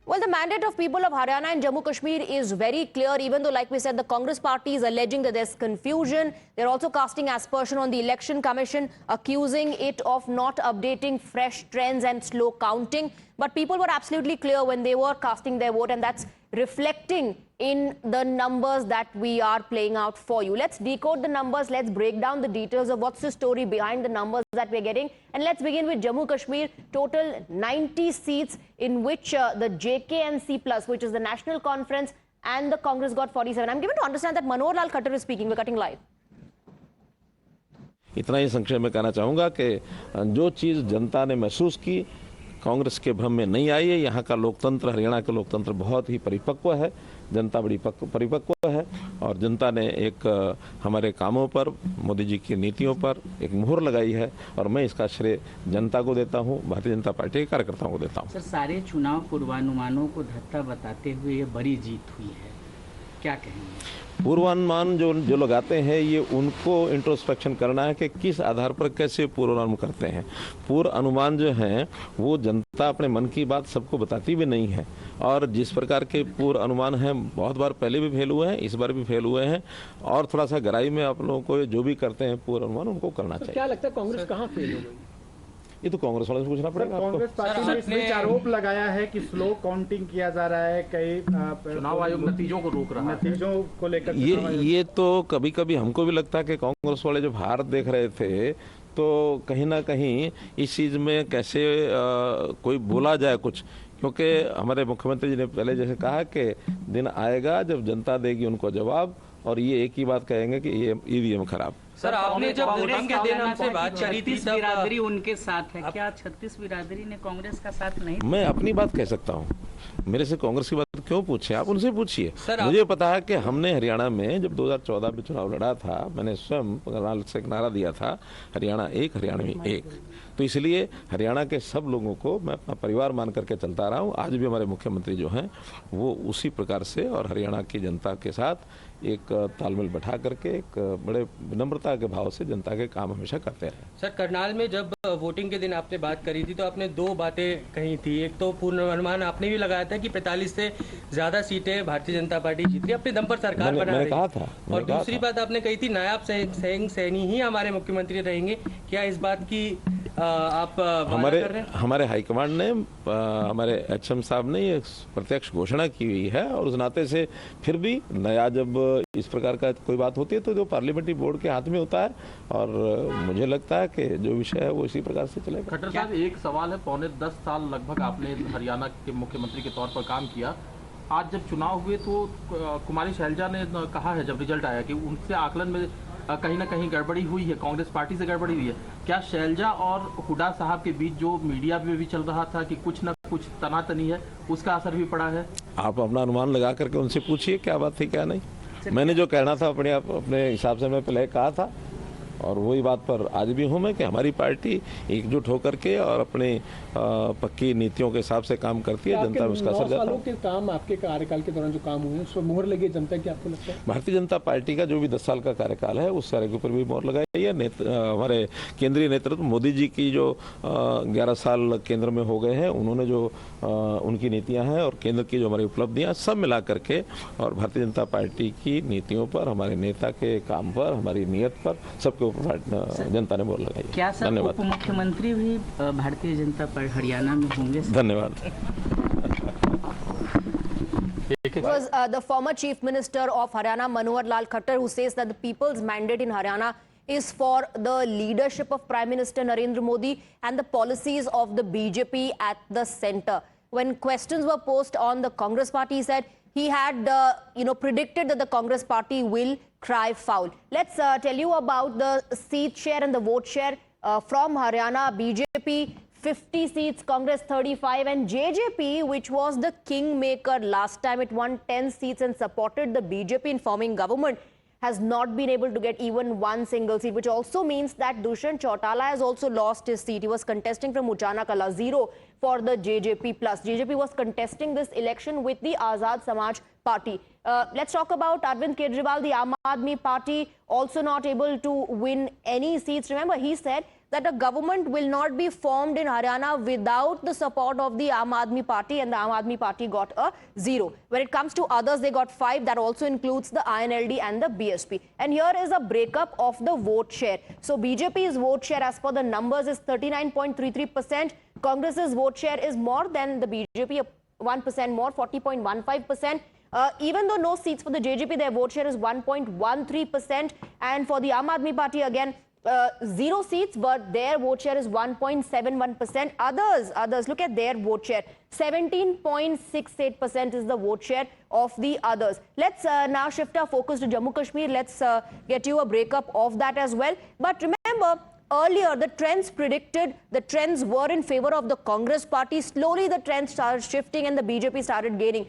Well, the mandate of people of Haryana and Jammu Kashmir is very clear, even though, like we said, the Congress party is alleging that there's confusion. They're also casting aspersion on the Election Commission, accusing it of not updating fresh trends and slow counting. But people were absolutely clear when they were casting their vote, and that's reflecting in the numbers that we are playing out for you. Let's decode the numbers. Let's break down the details of what's the story behind the numbers that we're getting. And let's begin with Jammu Kashmir. Total 90 seats in which the JKNC Plus, which is the National Conference, and the Congress got 47. I'm given to understand that Manohar Lal Khattar is speaking. We're cutting live. इतना ही संक्षेप में कहना चाहूँगा कि जो चीज़ जनता ने महसूस की कांग्रेस के भ्रम में नहीं आई है। यहाँ का लोकतंत्र, हरियाणा का लोकतंत्र बहुत ही परिपक्व है, जनता बड़ी परिपक्व है और जनता ने एक हमारे कामों पर, मोदी जी की नीतियों पर एक मुहर लगाई है और मैं इसका श्रेय जनता को देता हूँ, भारतीय जनता पार्टी के कार्यकर्ताओं को देता हूँ। सर, सारे चुनाव पूर्वानुमानों को धत्ता बताते हुए ये बड़ी जीत हुई है, क्या कहेंगे? पूर्वानुमान जो लगाते हैं ये उनको इंट्रोस्पेक्शन करना है कि किस आधार पर कैसे पूर्वानुमान करते हैं। पूर्व अनुमान जो हैं वो जनता अपने मन की बात सबको बताती भी नहीं है और जिस प्रकार के पूर्व अनुमान हैं बहुत बार पहले भी फेल हुए हैं, इस बार भी फेल हुए हैं और थोड़ा सा गहराई में आप लोगों को जो भी करते हैं पूर्व अनुमान उनको करना चाहिए। क्या लगता है कांग्रेस कहाँ फेल हो गई? ये तो कांग्रेस वालों से पूछना पड़ेगा। कांग्रेस पार्टी ने इस बीच आरोप लगाया है कि स्लो काउंटिंग किया जा रहा है, कई चुनाव आयोग नतीजों को रोक रहा है, नतीजों को लेकर। ये तो कभी कभी हमको भी लगता है कि कांग्रेस वाले जब हार देख रहे थे तो कहीं ना कहीं इस चीज में कैसे कोई बोला जाए कुछ, क्योंकि हमारे मुख्यमंत्री जी ने पहले जैसे कहा कि दिन आएगा जब जनता देगी उनको जवाब और ये एक ही बात कहेंगे कि ये ईवीएम खराब। सर, आपने जब वोटिंग के दिन हमसे बात करी थी, बिरादरी उनके साथ है, क्या 36 बिरादरी ने कांग्रेस का साथ नहीं? मैं अपनी बात कह सकता हूँ, मेरे से कांग्रेस की बात क्यों पूछे, आप उनसे पूछिए। मुझे पता है कि हमने हरियाणा में जब 2014 में चुनाव लड़ा था, मैंने स्वयं से एक नारा दिया था, हरियाणा एक, हरियाणवी एक। तो इसलिए हरियाणा के सब लोगों को मैं अपना परिवार मान करके चलता रहा हूँ। आज भी हमारे मुख्यमंत्री जो हैं वो उसी प्रकार से और हरियाणा की जनता के साथ एक तालमेल बैठा करके एक बड़े विनम्रता के भाव से जनता के काम हमेशा करते रहे। सर, करनाल में जब वोटिंग के दिन आपने बात करी थी तो आपने दो बातें कही थी। एक तो पूर्वानुमान आपने भी लगाया था कि 45 से ज्यादा सीटें भारतीय जनता पार्टी जीत रही, अपने दम पर सरकार बना रही। कहा था। और दूसरी बात आपने कही थी नायब सैनी ही हमारे मुख्यमंत्री रहेंगे। क्या इस बात की आप हमारे हाईकमांड ने, हमारे एचएम साहब ने ये प्रत्यक्ष घोषणा की हुई है और उस नाते से फिर भी नया जब इस प्रकार का कोई बात होती है तो जो पार्लियामेंट्री बोर्ड के हाथ में होता है और मुझे लगता है कि जो विषय है वो इसी प्रकार से चलेगा। खट्टर साहब, एक सवाल है, पौने 10 साल लगभग आपने हरियाणा के मुख्यमंत्री के तौर पर काम किया। आज जब चुनाव हुए तो कुमारी शैलजा ने कहा है जब रिजल्ट आया कि उनसे आकलन में कहीं ना कहीं गड़बड़ी हुई है, कांग्रेस पार्टी से गड़बड़ी हुई है। क्या शैलजा और हुड्डा साहब के बीच जो मीडिया में भी चल रहा था कि कुछ न कुछ तनातनी है, उसका असर भी पड़ा है? आप अपना अनुमान लगा करके उनसे पूछिए क्या बात थी क्या नहीं। मैंने जो कहना था अपने हिसाब से मैं पहले कहा था और वही बात पर आज भी हूँ मैं कि हमारी पार्टी एकजुट होकर के और अपनी पक्की नीतियों के हिसाब से काम करती है। जनता में उसका असर जाता है। के काम आपके कार्यकाल के दौरान जो काम हुए हैं उस पर मोहर लगी जनता की, आपको लगता है? भारतीय जनता पार्टी का जो भी 10 साल का कार्यकाल है उस सारे के ऊपर भी मोहर लगाई है। हमारे केंद्रीय नेतृत्व मोदी जी की जो 11 साल केंद्र में हो गए हैं, उन्होंने जो उनकी नीतियां हैं और केंद्र की जो हमारी उपलब्धियां सब मिला करके और भारतीय जनता पार्टी की नीतियों पर, हमारे नेता के काम पर, हमारी नीयत पर, सबके ऊपर जनता ने मोहर लगाई। क्या सर उप मुख्यमंत्री भी भारतीय जनता पार्टी हरियाणा में होंगे? धन्यवाद। It was the former Chief Minister of Haryana, Manohar Lal Khattar, who says that the people's mandate in Haryana is for the leadership of Prime Minister Narendra Modi and the policies of the BJP at the center. When questions were posed on the Congress party, he said he had predicted that the Congress party will cry foul. Let's tell you about the seat share and the vote share from Haryana. BJP 50 seats, Congress 35, and JJP, which was the kingmaker last time, it won 10 seats and supported the BJP in forming government, has not been able to get even one single seat, which also means that Dushyant Chautala has also lost his seat. He was contesting from Uchana Kala, 0 for the JJP plus. JJP was contesting this election with the Azad Samaj party. Let's talk about Arvind Kejriwal, the Aam Aadmi party, also not able to win any seats. Remember, he said that a government will not be formed in Haryana without the support of the Aam Aadmi Party, and the Aam Aadmi Party got a 0. When it comes to others, they got 5. That also includes the INLD and the BSP. And here is a breakup of the vote share. So BJP's vote share as per the numbers is 39.33%. Congress's vote share is more than the BJP, 1% more, 40.15%. Even though no seats for the JJP, their vote share is 1.13%. And for the Aam Aadmi Party, again, 0 seats, but their vote share is 1.71%. Others, look at their vote share. 17.68% is the vote share of the others. Let's now shift our focus to Jammu Kashmir. Let's get you a breakup of that as well. But remember, earlier, the trends were in favor of the Congress party. Slowly, the trends started shifting and the BJP started gaining.